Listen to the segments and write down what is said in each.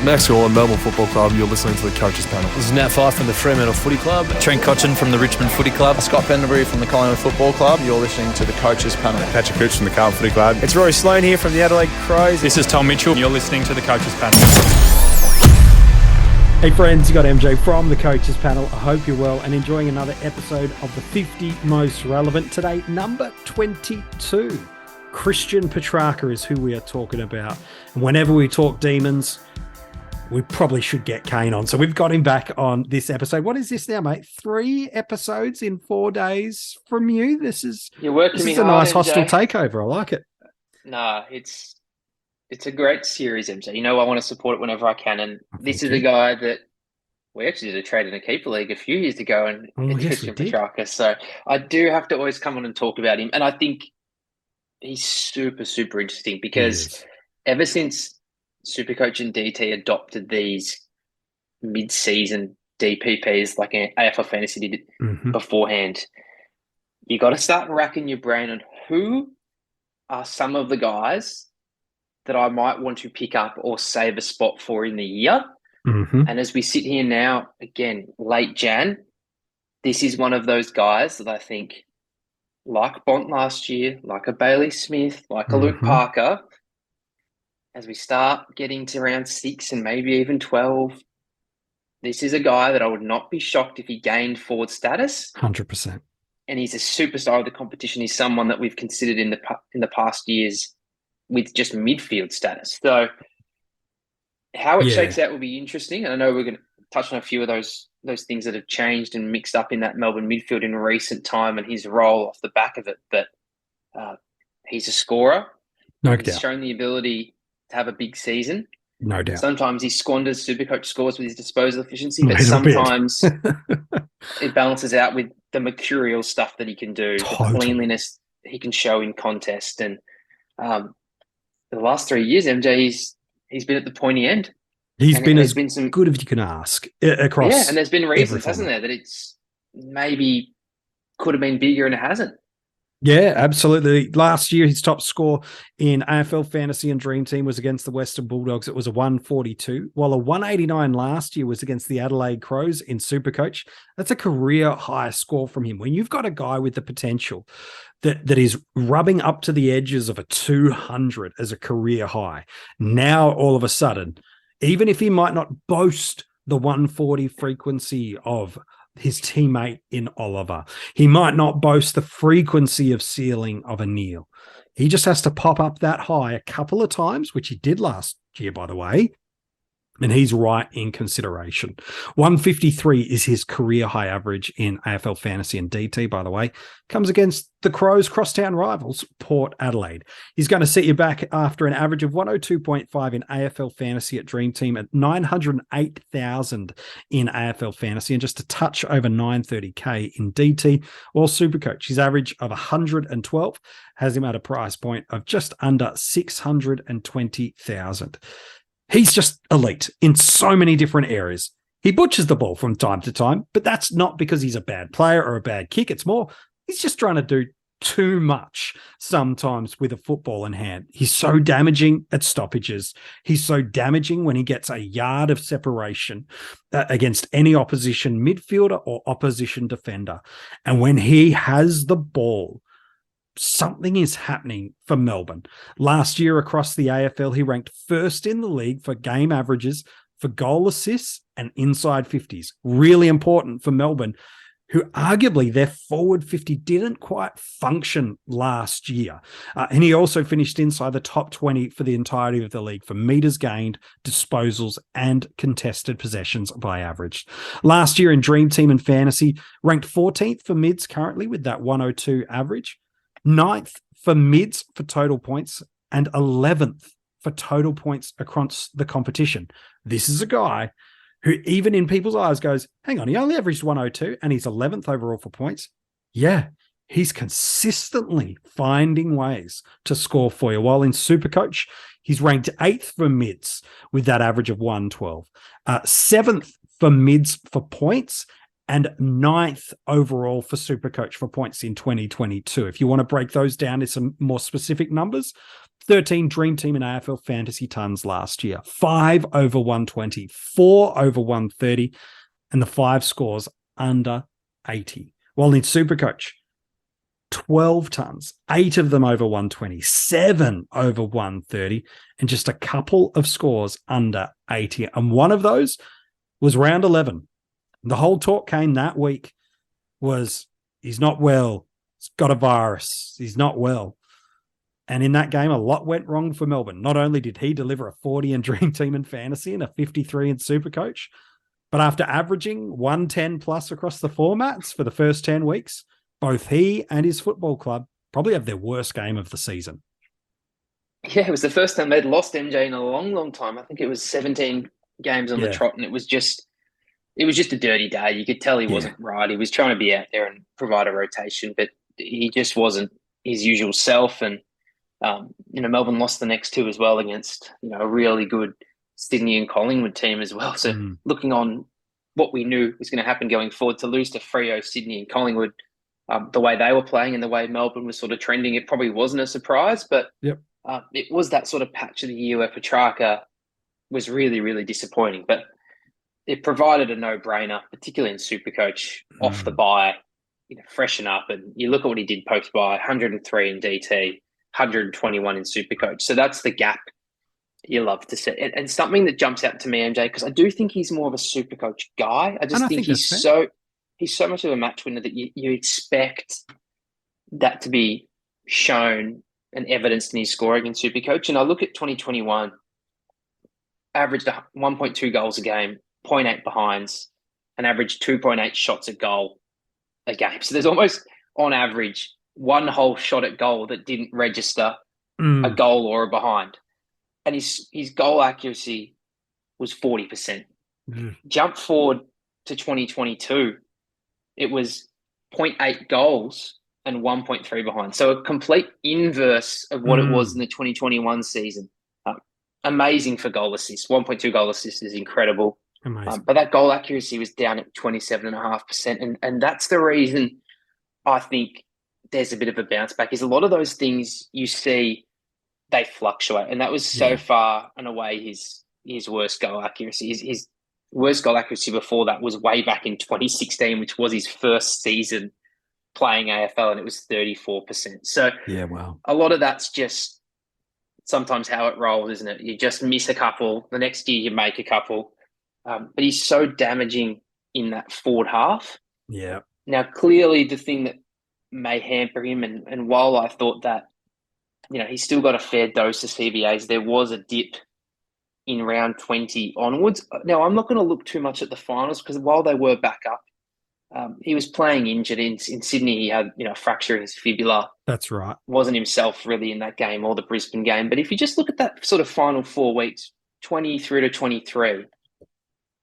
Max Gorlin, Melbourne Football Club. You're listening to the Coaches Panel. This is Nat Fyfe from the Fremantle Footy Club. Trent Cotchin from the Richmond Footy Club. Scott Pendlebury from the Collingwood Football Club. You're listening to the Coaches Panel. Patrick Cooch from the Carlton Footy Club. It's Rory Sloane here from the Adelaide Crows. This is Tom Mitchell. You're listening to the Coaches Panel. Hey friends, you got MJ from the Coaches Panel. I hope you're well and enjoying another episode of the 50 Most Relevant. Today, number 22. Christian Petracca is who we are talking about. And whenever we talk demons, we probably should get Kane on. So we've got him back on this episode. What is this now, mate? 3 episodes in 4 days from you? You're working me a hard, nice hostile MJ. takeover. I like it. Nah, it's a great series, MJ. You know I want to support it whenever I can. And this is a guy that we actually did a trade in a keeper league a few years ago, and it's Christian Petracca. So I do have to always come on and talk about him. And I think he's super, super interesting because ever since SuperCoach and DT adopted these mid-season DPPs like AFLFantasy did beforehand, you got to start racking your brain on who are some of the guys that I might want to pick up or save a spot for in the year. And as we sit here now, again, late Jan, this is one of those guys that I think, like Bont last year, like a Bailey Smith, like a Luke Parker, as we start getting to round 6 and maybe even 12, this is a guy that I would not be shocked if he gained forward status. 100%. And he's a superstar of the competition. He's someone that we've considered in the past years with just midfield status. So how it shakes out will be interesting. And I know we're going to touch on a few of those things that have changed and mixed up in that Melbourne midfield in recent time and his role off the back of it. But he's a scorer. No He's doubt. shown the ability to have a big season. No doubt. Sometimes he squanders SuperCoach scores with his disposal efficiency, but sometimes it balances out with the mercurial stuff that he can do, the cleanliness he can show in contest. And the last 3 years, MJ, he's been at the pointy end. He's been some good as you can ask across. Yeah, and there's been reasons, hasn't there, that it's maybe could have been bigger and it hasn't. Yeah, absolutely. Last year, his top score in AFL Fantasy and Dream Team was against the Western Bulldogs. It was a 142, while a 189 last year was against the Adelaide Crows in SuperCoach. That's a career high score from him. When you've got a guy with the potential that is rubbing up to the edges of a 200 as a career high, now all of a sudden, even if he might not boast the 140 frequency of his teammate in Oliver, he might not boast the frequency of ceiling of a Neil. He just has to pop up that high a couple of times, which he did last year, by the way, and he's right in consideration. 153 is his career high average in AFL Fantasy and DT, by the way. Comes against the Crows' crosstown rivals, Port Adelaide. He's going to set you back after an average of 102.5 in AFL Fantasy at Dream Team at 908,000 in AFL Fantasy and just a touch over 930K in DT. While SuperCoach, his average of 112 has him at a price point of just under 620,000. He's just elite in so many different areas. He butchers the ball from time to time, but that's not because he's a bad player or a bad kick. It's more, he's just trying to do too much sometimes with a football in hand. He's so damaging at stoppages. He's so damaging when he gets a yard of separation against any opposition midfielder or opposition defender. And when he has the ball, something is happening for Melbourne. Last year across the AFL, he ranked first in the league for game averages, for goal assists and inside 50s. Really important for Melbourne, who arguably their forward 50 didn't quite function last year. And he also finished inside the top 20 for the entirety of the league for meters gained, disposals, and contested possessions by average. Last year in Dream Team and Fantasy, ranked 14th for mids currently with that 102 average. 9th for mids for total points and 11th for total points across the competition. This is a guy who even in people's eyes goes, hang on, he only averaged 102 and he's 11th overall for points. Yeah, he's consistently finding ways to score for you. While in SuperCoach, he's ranked 8th for mids with that average of 112. 7th for mids for points and 9th overall for SuperCoach for points in 2022. If you want to break those down into some more specific numbers, 13 Dream Team and AFL Fantasy tons last year, 5 over 120, 4 over 130, and the 5 scores under 80. While in SuperCoach, 12 tons, 8 of them over 120, 7 over 130, and just a couple of scores under 80. And one of those was round 11. The whole talk came that week was he's not well. He's got a virus. He's not well. And in that game, a lot went wrong for Melbourne. Not only did he deliver a 40 in Dream Team and Fantasy and a 53 in SuperCoach, but after averaging 110 plus across the formats for the first 10 weeks, both he and his football club probably have their worst game of the season. Yeah, it was the first time they'd lost MJ in a long, long time. I think it was 17 games on the trot, and it was just a dirty day. You could tell he wasn't right. He was trying to be out there and provide a rotation, but he just wasn't his usual self. And Melbourne lost the next 2 as well against, a really good Sydney and Collingwood team as well. So looking on what we knew was going to happen going forward, to lose to Freo, Sydney and Collingwood, the way they were playing and the way Melbourne was sort of trending, it probably wasn't a surprise, but it was that sort of patch of the year where Petracca was really, really disappointing. But it provided a no-brainer, particularly in SuperCoach, off the bye, freshen up. And you look at what he did post-bye, 103 in DT, 121 in SuperCoach. So that's the gap you love to see. And something that jumps out to me, MJ, because I do think he's more of a SuperCoach guy. I just think he's so much of a match winner that you expect that to be shown and evidenced in his scoring in SuperCoach. And I look at 2021, averaged 1.2 goals a game, 0.8 behinds, and averaged 2.8 shots at goal a game. So there's almost, on average, one whole shot at goal that didn't register a goal or a behind. And his goal accuracy was 40%. Jump forward to 2022, it was 0.8 goals and 1.3 behind. So a complete inverse of what it was in the 2021 season. Amazing for goal assists. 1.2 goal assists is incredible. But that goal accuracy was down at 27.5%. And that's the reason I think there's a bit of a bounce back, is a lot of those things you see, they fluctuate. And that was so far and away his worst goal accuracy. His worst goal accuracy before that was way back in 2016, which was his first season playing AFL, and it was 34%. So a lot of that's just sometimes how it rolls, isn't it? You just miss a couple. The next year you make a couple. But he's so damaging in that forward half. Yeah. Now, clearly the thing that may hamper him, and while I thought that, he's still got a fair dose of CBAs, there was a dip in round 20 onwards. Now, I'm not going to look too much at the finals, because while they were back up, he was playing injured. In Sydney, he had a fracture in his fibula. That's right. Wasn't himself really in that game or the Brisbane game. But if you just look at that sort of final 4 weeks, 20 through to 23,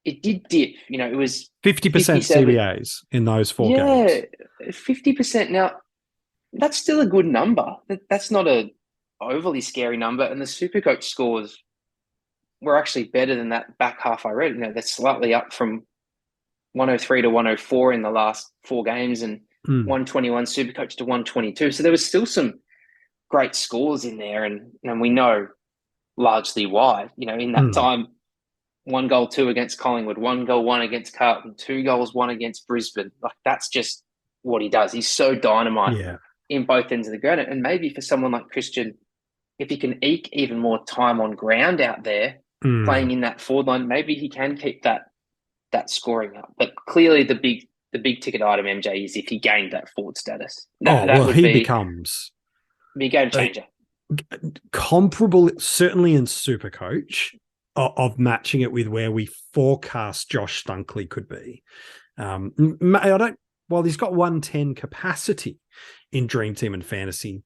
it did dip. It was 50% CBAs in those 4 games. Yeah, 50%. Now, that's still a good number. That's not a overly scary number. And the SuperCoach scores were actually better than that back half I read. They're slightly up from 103 to 104 in the last 4 games, and 121 SuperCoach to 122. So there was still some great scores in there, and we know largely why. In that time, 1 goal 2 against Collingwood, 1 goal 1 against Carlton, 2 goals 1 against Brisbane. Like, that's just what he does. He's so dynamite in both ends of the ground. And maybe for someone like Christian, if he can eke even more time on ground out there, playing in that forward line, maybe he can keep that scoring up. But clearly the big ticket item, MJ, is if he gained that forward status. He becomes a game changer. Comparable, certainly in SuperCoach, of matching it with where we forecast Josh Dunkley could be. While he's got 110 capacity in Dream Team and Fantasy,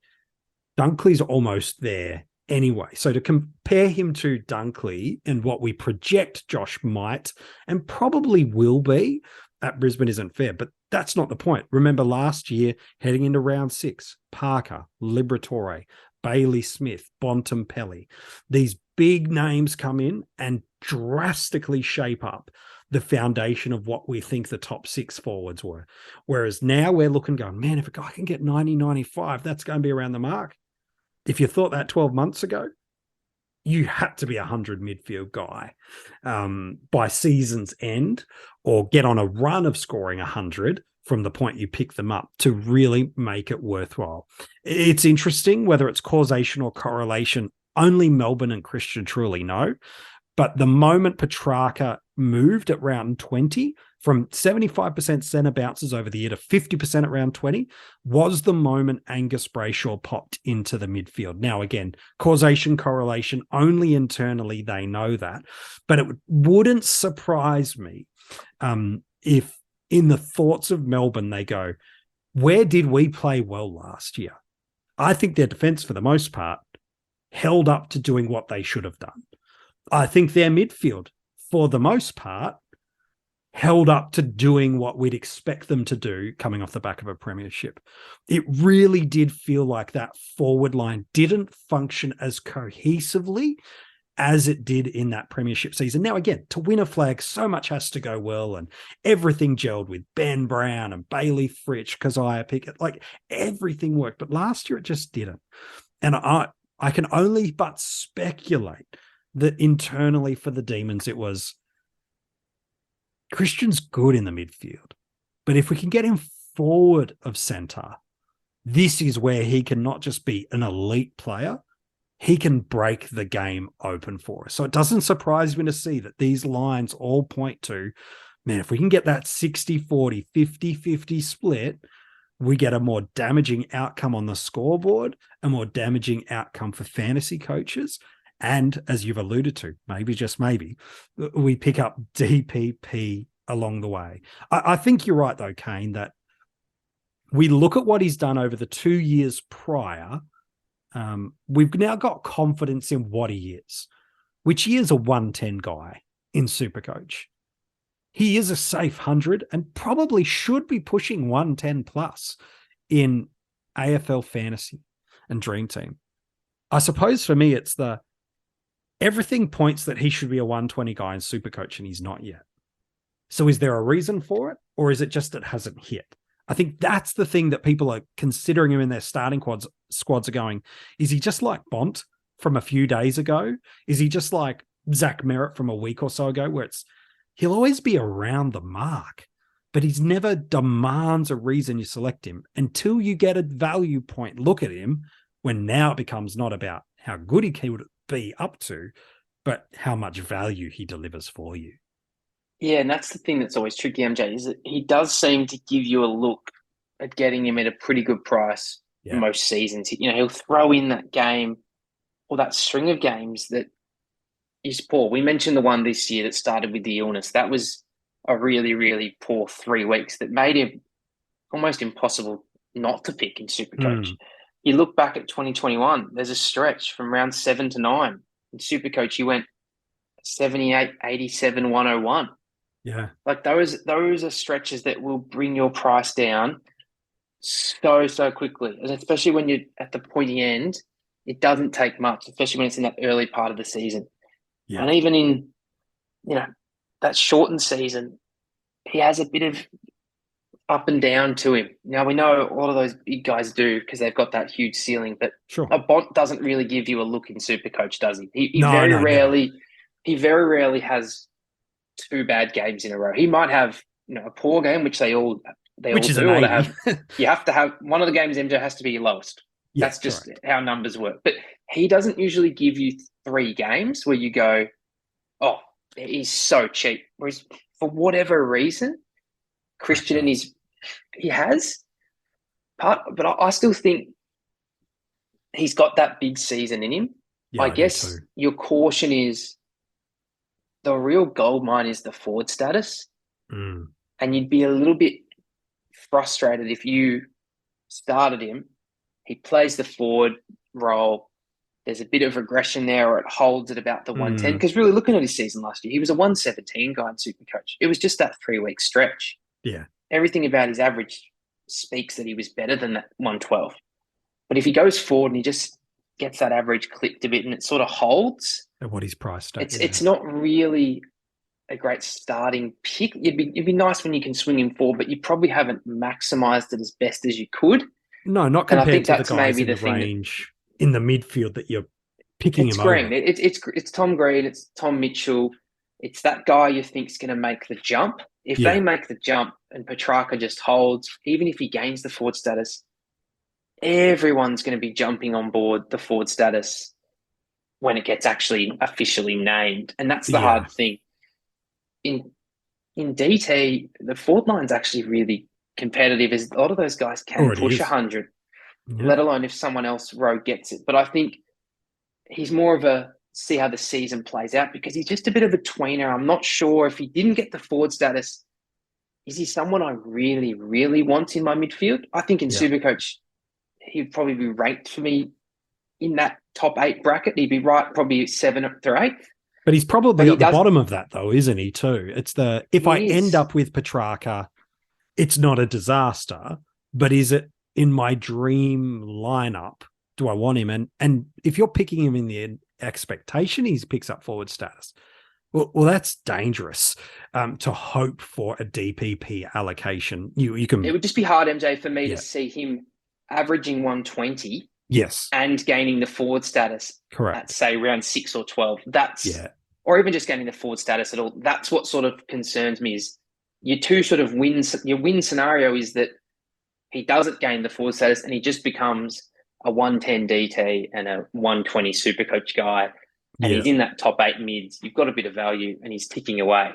Dunkley's almost there anyway. So to compare him to Dunkley and what we project Josh might and probably will be at Brisbane isn't fair, but that's not the point. Remember last year, heading into round 6, Parker, Liberatore, Bailey Smith, Bontempelli, these big names come in and drastically shape up the foundation of what we think the top 6 forwards were. Whereas now we're looking going, man, if a guy can get 90, 95, that's going to be around the mark. if you thought that 12 months ago, you had to be a 100 midfield guy by season's end, or get on a run of scoring 100 from the point you pick them up to really make it worthwhile. It's interesting whether it's causation or correlation. Only Melbourne and Christian truly know. But the moment Petracca moved at round 20 from 75% centre bounces over the year to 50% at round 20 was the moment Angus Brayshaw popped into the midfield. Now, again, causation, correlation, only internally they know that. But it wouldn't surprise me if in the thoughts of Melbourne, they go, where did we play well last year? I think their defence, for the most part, held up to doing what they should have done. I think their midfield, for the most part, held up to doing what we'd expect them to do coming off the back of a premiership. It really did feel like that forward line didn't function as cohesively as it did in that premiership season. Now, again, to win a flag, so much has to go well, and everything gelled with Ben Brown and Bailey Fritsch, Keziah Pickett, like everything worked. But last year it just didn't. And I can only but speculate that internally for the Demons, it was Christian's good in the midfield, but if we can get him forward of centre, this is where he can not just be an elite player, he can break the game open for us. So it doesn't surprise me to see that these lines all point to, man, if we can get that 60-40, 50-50 split, we get a more damaging outcome on the scoreboard, a more damaging outcome for fantasy coaches. And as you've alluded to, maybe, just maybe, we pick up DPP along the way. I think you're right, though, Kane, that we look at what he's done over the 2 years prior. We've now got confidence in what he is, which he is a 110 guy in SuperCoach. He is a safe 100 and probably should be pushing 110 plus in AFL Fantasy and DreamTeam. I suppose for me, it's everything points that he should be a 120 guy in SuperCoach, and he's not yet. So is there a reason for it, or is it just it hasn't hit? I think that's the thing that people are considering him in their starting squads are going, is he just like Bont from a few days ago? Is he just like Zach Merritt from a week or so ago, where he'll always be around the mark, but he's never demands a reason you select him until you get a value point. Look at him, when now it becomes not about how good he would be up to, but how much value he delivers for you. Yeah, and that's the thing that's always tricky, MJ, is that he does seem to give you a look at getting him at a pretty good price most seasons. You know, he'll throw in that game or that string of games that is poor. We mentioned the one this year that started with the illness. That was a really, really poor 3 weeks that made him almost impossible not to pick in SuperCoach. You look back at 2021, there's a stretch from round 7 to 9. In SuperCoach, you went 78, 87, 101. Yeah. Like those are stretches that will bring your price down so quickly. And especially when you're at the pointy end, it doesn't take much, especially when it's in that early part of the season. Yeah. And even in, that shortened season, he has a bit of up and down to him. Now, we know a lot of those big guys do because they've got that huge ceiling, but a Bont doesn't really give you a look in SuperCoach, does he? He very rarely has 2 bad games in a row. He might have, a poor game, which they all do. Or you have to have one of the games. MJ has to be your lowest. Yeah, that's just how numbers work. But he doesn't usually give you 3 games where you go, oh, he's so cheap. Whereas for whatever reason, Christian he has. But I still think he's got that big season in him. Yeah, I guess your caution is the real gold mine is the forward status. And you'd be a little bit frustrated if you started him. He plays the forward role. There's a bit of regression there, or it holds at about the 110. Because really looking at his season last year, he was a 117 guy in SuperCoach. It was just that 3-week stretch. Yeah. Everything about his average speaks that he was better than that 112. But if he goes forward and he just gets that average clipped a bit and it sort of holds at what he's priced at, it's not really a great starting pick. It'd be nice when you can swing him forward, but you probably haven't maximized it as best as you could. No, not compared to the guys in the range in the midfield that you're picking It's him Green. over. It's Tom Green. It's Tom Mitchell. It's that guy you think's going to make the jump. If they make the jump and Petracca just holds, even if he gains the forward status, everyone's going to be jumping on board the forward status when it gets actually officially named. And that's the hard thing. In DT, the forward line's actually really competitive, as a lot of those guys can push 100, let alone if someone else row gets it. But I think he's more of a see how the season plays out, because he's just a bit of a tweener. I'm not sure if he didn't get the forward status, is he someone I really, really want in my midfield? I think in SuperCoach, he'd probably be ranked for me in that top 8 bracket. He'd be right, probably 7th or 8th. But he's probably at the bottom of that, though, isn't he, too? It's if I end up with Petracca, it's not a disaster, but is it in my dream lineup? Do I want him? And if you're picking him in the expectation he picks up forward status, well, that's dangerous to hope for a DPP allocation. You can. It would just be hard, MJ, for me to see him averaging 120. Yes. And gaining the forward status. Correct. At, say, round 6 or 12. Or even just gaining the forward status at all. That's what sort of concerns me, is your two sort of wins. Your win scenario is that he doesn't gain the forward status and he just becomes a 110 DT and a 120 SuperCoach guy. And he's in that top 8 mids. You've got a bit of value and he's ticking away.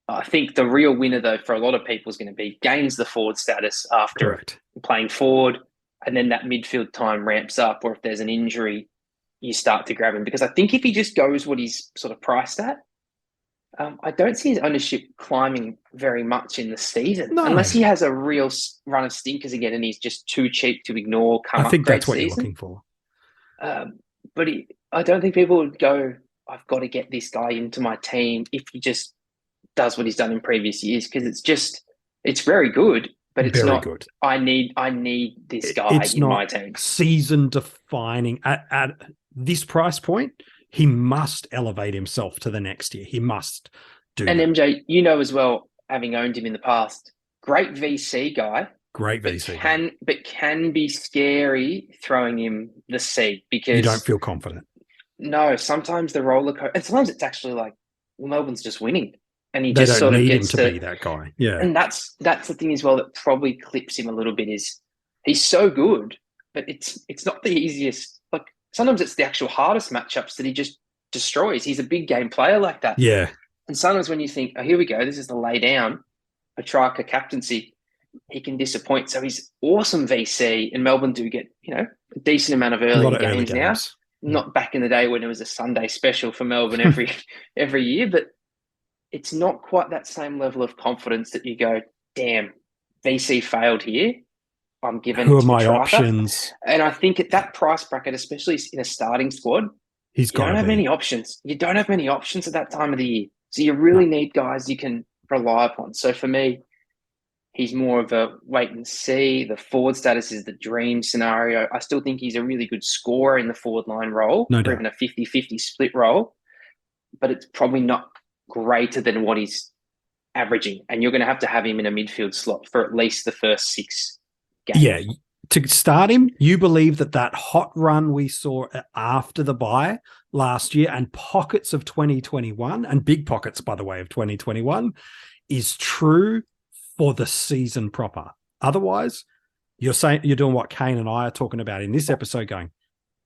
I think the real winner, though, for a lot of people is going to be gains the forward status after playing forward. And then that midfield time ramps up, or if there's an injury, you start to grab him. Because I think if he just goes what he's sort of priced at, I don't see his ownership climbing very much in the season, unless he has a real run of stinkers again and he's just too cheap to ignore. I think that's what you're looking for. But I don't think people would go, I've got to get this guy into my team if he just does what he's done in previous years, because it's very good. But it's very not good. I need this guy in my team. Season defining at this price point. He must elevate himself to the next year. He must do. And that. MJ, you know as well, having owned him in the past, great VC guy. Great VC. But can be scary throwing him the seat, because you don't feel confident. No, sometimes the roller coaster, and sometimes it's actually like, well, Melbourne's just winning. And he they just don't sort of need gets him to be that guy. Yeah. And that's the thing as well that probably clips him a little bit, is he's so good, but it's not the easiest. Like, sometimes it's the actual hardest matchups that he just destroys. He's a big game player like that. Yeah. And sometimes when you think, oh, here we go, this is the lay down, Petracca captaincy, he can disappoint. So he's awesome VC, and Melbourne do get, a decent amount of early games now. Not back in the day when it was a Sunday special for Melbourne every year, but it's not quite that same level of confidence that you go, damn, VC failed here. I'm given who are my options? And I think at that price bracket, especially in a starting squad, you don't have many options. You don't have many options at that time of the year. So you really need guys you can rely upon. So for me, he's more of a wait and see. The forward status is the dream scenario. I still think he's a really good scorer in the forward line role, or even a 50-50 split role, but it's probably not greater than what he's averaging. And you're going to have him in a midfield slot for at least the first 6 games. Yeah. To start him, you believe that hot run we saw after the bye last year and pockets of 2021, and big pockets, by the way, of 2021, is true for the season proper. Otherwise, you're doing what Kane and I are talking about in this episode, going,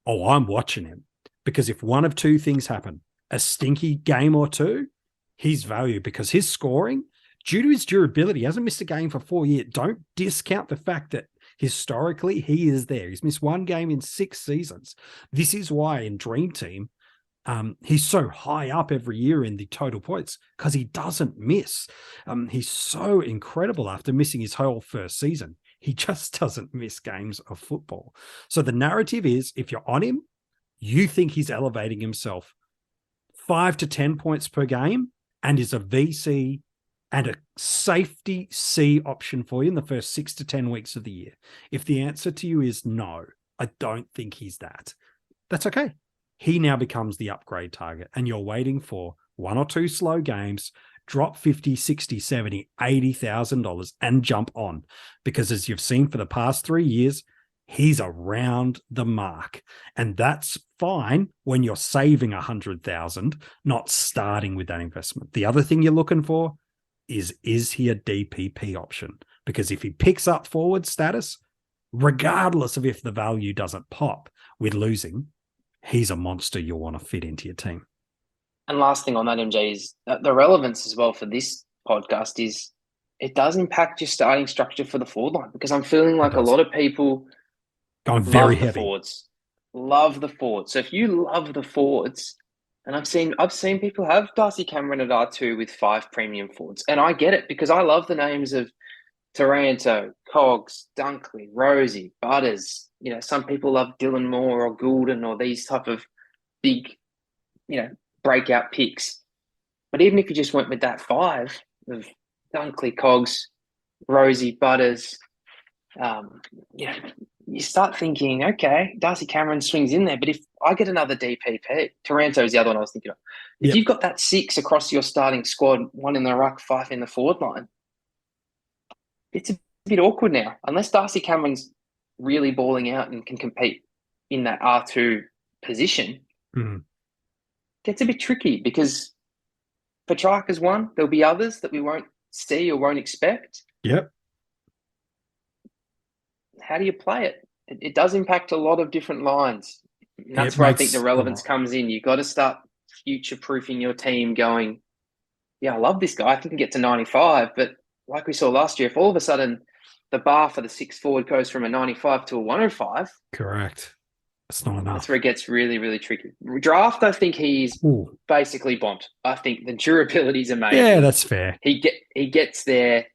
oh, I'm watching him. Because if one of two things happen, a stinky game or two, he's value, because his scoring, due to his durability, he hasn't missed a game for 4 years. Don't discount the fact that historically he is there. He's missed 1 game in 6 seasons. This is why in Dream Team, he's so high up every year in the total points, because he doesn't miss. He's so incredible after missing his whole first season. He just doesn't miss games of football. So the narrative is, if you're on him, you think he's elevating himself 5 to 10 points per game and is a VC and a safety C option for you in the first 6 to 10 weeks of the year. If the answer to you is no, I don't think he's that, that's okay. He now becomes the upgrade target, and you're waiting for 1 or 2 slow games, drop 50, 60, 70, $80,000 and jump on. Because as you've seen for the past 3 years, he's around the mark. And that's fine when you're saving 100,000, not starting with that investment. The other thing you're looking for is he a DPP option? Because if he picks up forward status, regardless of if the value doesn't pop with losing, he's a monster you'll want to fit into your team. And last thing on that, MJ, is the relevance as well for this podcast is it does impact your starting structure for the forward line, because I'm feeling like a lot of people going very love the heavy. Forwards. Love the forwards. So if you love the forwards, and I've seen people have Darcy Cameron at R2 with 5 premium forwards. And I get it, because I love the names of Taranto, Cogs, Dunkley, Rosie, Butters. Some people love Dylan Moore or Goulden or these type of big, breakout picks. But even if you just went with that 5 of Dunkley, Cogs, Rosie, Butters, you start thinking, okay, Darcy Cameron swings in there. But if I get another DPP, Taranto is the other one I was thinking of. If you've got that 6 across your starting squad, 1 in the ruck, 5 in the forward line, it's a bit awkward now. Unless Darcy Cameron's really balling out and can compete in that R2 position, gets a bit tricky, because Petracca's one. There'll be others that we won't see or won't expect. Yep. How do you play it? It does impact a lot of different lines. And that's where I think the relevance comes in. You've got to start future-proofing your team, going, I love this guy. I think he can get to 95. But like we saw last year, if all of a sudden the bar for the 6 forward goes from a 95 to a 105. Correct. It's not enough. That's where it gets really, really tricky. Draft, I think he's basically bombed. I think the durability is amazing. Yeah, that's fair. He gets there.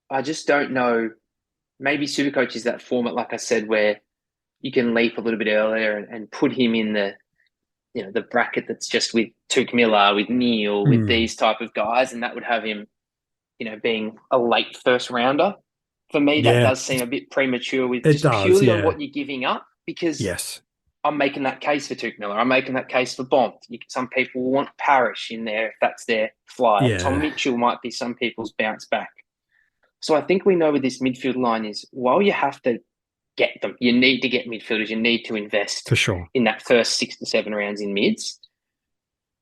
I just don't know. Maybe SuperCoach is that format, like I said, where you can leap a little bit earlier and put him in the bracket that's just with Tuke Miller, with Neil, with these type of guys, and that would have him, being a late first rounder. For me, that does seem a bit premature with purely on what you're giving up, because I'm making that case for Tuke Miller. I'm making that case for Bond. Some people want Parrish in there if that's their flyer. Yeah. Tom Mitchell might be some people's bounce back. So I think we know with this midfield line is, while you have to get them, you need to get midfielders, you need to invest for sure in that first 6 to 7 rounds in mids.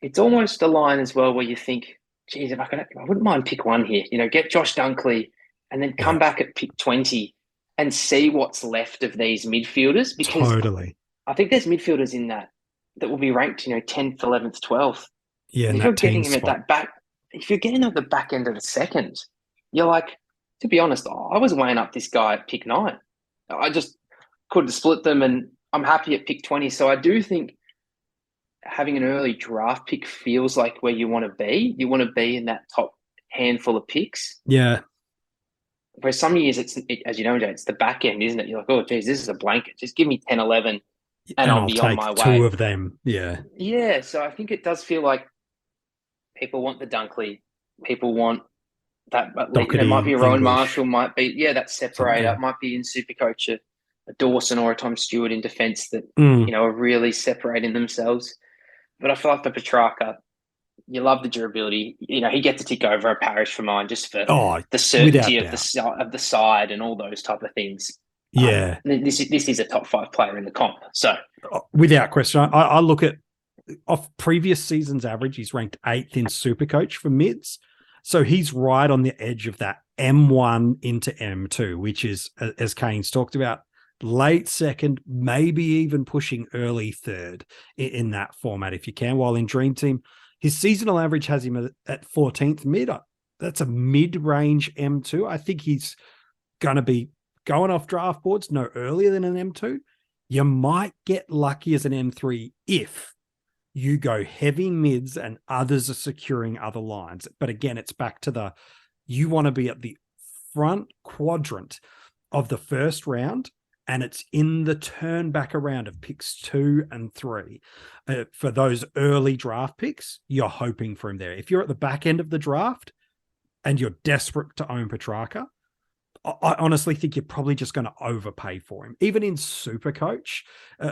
It's almost a line as well where you think, geez, I wouldn't mind pick 1 here. Get Josh Dunkley and then come back at pick 20 and see what's left of these midfielders. Because I think there's midfielders in that will be ranked, 10th, 11th, 12th. Yeah, if you're getting him at that back, if you're getting at the back end of the second, you're like, to be honest, I was weighing up this guy at pick 9. I just couldn't split them, and I'm happy at pick 20. So I do think having an early draft pick feels like where you want to be. You want to be in that top handful of picks. Yeah. Whereas some years, as you know, Jay, it's the back end, isn't it? You're like, oh, geez, this is a blanket. Just give me 10, 11, and I'll be on my way. 2 of them, yeah. Yeah, so I think it does feel like people want the Dunkley. People want that. There might be a Rowan Marshall, might be, that separator. It might be in SuperCoach a Dawson or a Tom Stewart in defence that, are really separating themselves. But I feel like for Petracca, you love the durability. He gets to tick over a Parrish for mine just for the certainty of the side and all those type of things. Yeah. This is a top 5 player in the comp. So without question, I look at off previous season's average, he's ranked 8th in SuperCoach for mids. So he's right on the edge of that M1 into M2, which is, as Kane's talked about, late second, maybe even pushing early third in that format if you can. While in Dream Team, his seasonal average has him at 14th mid. That's a mid-range M2. I think he's going to be going off draft boards no earlier than an M2. You might get lucky as an M3 if you go heavy mids and others are securing other lines. But again, it's back to you want to be at the front quadrant of the first round, and it's in the turn back around of picks 2 and 3. For those early draft picks, you're hoping for him there. If you're at the back end of the draft and you're desperate to own Petracca, I honestly think you're probably just going to overpay for him. Even in SuperCoach,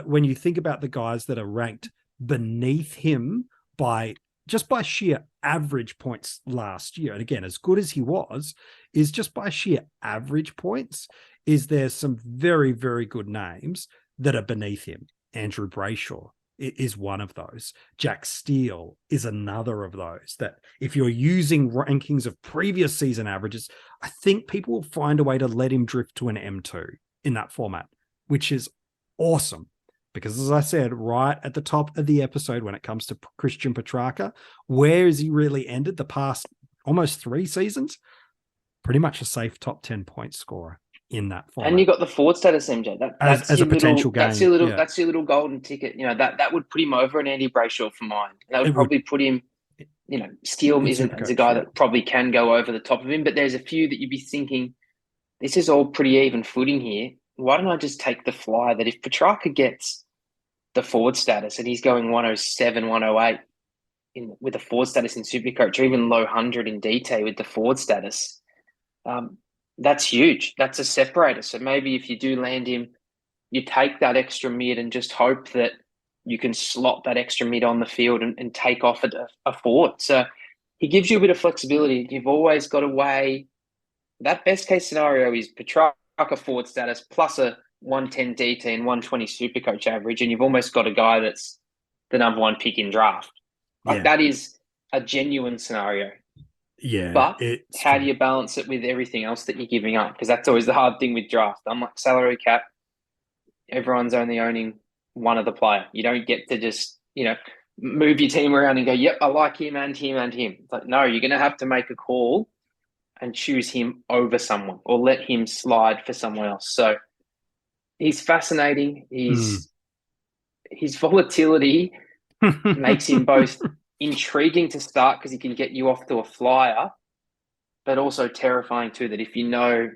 when you think about the guys that are ranked beneath him by just by sheer average points last year, and again, as good as he was, is just by sheer average points, is there some very, very good names that are beneath him. Andrew Brayshaw is one of those. Jack Steele is another of those that if you're using rankings of previous season averages, I think people will find a way to let him drift to an M2 in that format, which is awesome. Because as I said, right at the top of the episode, when it comes to Christian Petracca, where has he really ended the past almost 3 seasons? Pretty much a safe top 10 point scorer in that format. And you got the forward status, MJ. That's as a potential game. That's your little golden ticket. You know, that would put him over an Andy Brayshaw for mine. That would probably put him, you know, Steele is a guy that probably can go over the top of him, but there's a few that you'd be thinking, this is all pretty even footing here. Why don't I just take the fly that if Petracca gets the forward status and he's going 107, 108 with a forward status in SuperCoach, or even low 100 in DT with the forward status, that's huge. That's a separator. So maybe if you do land him, you take that extra mid and just hope that you can slot that extra mid on the field and take off a forward. So he gives you a bit of flexibility. You've always got to weigh that best case scenario is Petracca forward status plus a 110 DT and 120 SuperCoach average, and you've almost got a guy that's the number 1 pick in draft. That is a genuine scenario. Yeah. But how do you balance it with everything else that you're giving up? Because that's always the hard thing with draft. Unlike salary cap, everyone's only owning one of the player. You don't get to just, you know, move your team around and go, yep, I like him and him and him. It's like, no, you're going to have to make a call and choose him over someone or let him slide for someone else. So he's fascinating. His volatility makes him both intriguing to start because he can get you off to a flyer, but also terrifying too, that if you know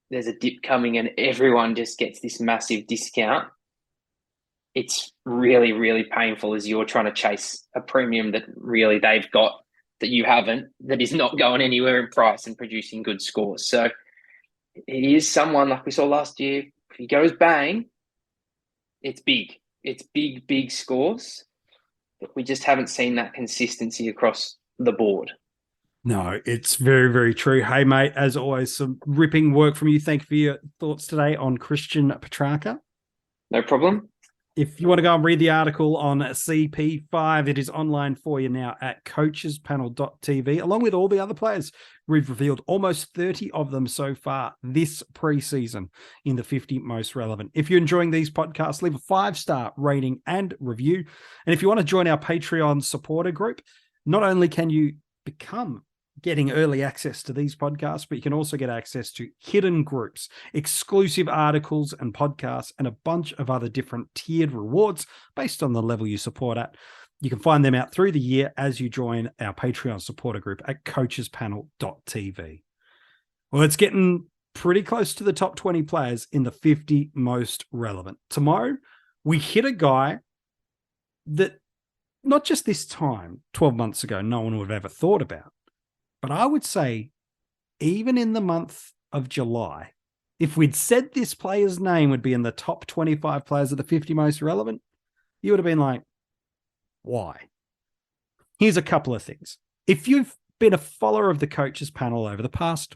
there's a dip coming and everyone just gets this massive discount, it's really, really painful as you're trying to chase a premium that really they've got that you haven't, that is not going anywhere in price and producing good scores. So he is someone like we saw last year. If he goes bang, it's big. It's big, big scores. But we just haven't seen that consistency across the board. No, it's very, very true. Hey, mate, as always, some ripping work from you. Thank you for your thoughts today on Christian Petracca. No problem. If you want to go and read the article on CP5, it is online for you now at coachespanel.tv, along with all the other players. We've revealed almost 30 of them so far this preseason in the 50 most relevant. If you're enjoying these podcasts, leave a 5-star rating and review. And if you want to join our Patreon supporter group, not only can you become getting early access to these podcasts, but you can also get access to hidden groups, exclusive articles and podcasts, and a bunch of other different tiered rewards based on the level you support at. You can find them out through the year as you join our Patreon supporter group at coachespanel.tv. Well, it's getting pretty close to the top 20 players in the 50 most relevant. Tomorrow, we hit a guy that not just this time, 12 months ago, no one would have ever thought about. But I would say even in the month of July, if we'd said this player's name would be in the top 25 players of the 50 most relevant, you would have been like, why? Here's a couple of things. If you've been a follower of the coaches panel over the past,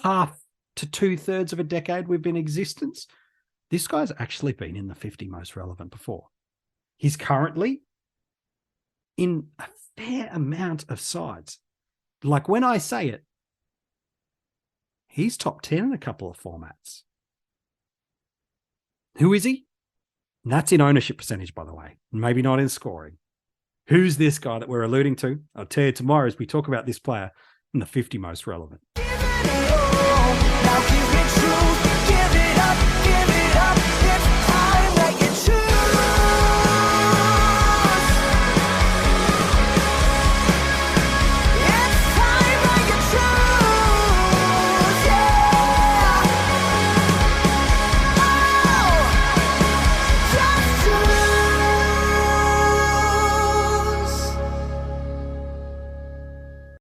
half to 2/3 of a decade we've been in existence, this guy's actually been in the 50 most relevant before. He's currently in a fair amount of sides. Like when I say it, he's top 10 in a couple of formats. Who is he? And that's in ownership percentage, by the way. Maybe not in scoring. Who's this guy that we're alluding to? I'll tell you tomorrow as we talk about this player in the 50 most relevant.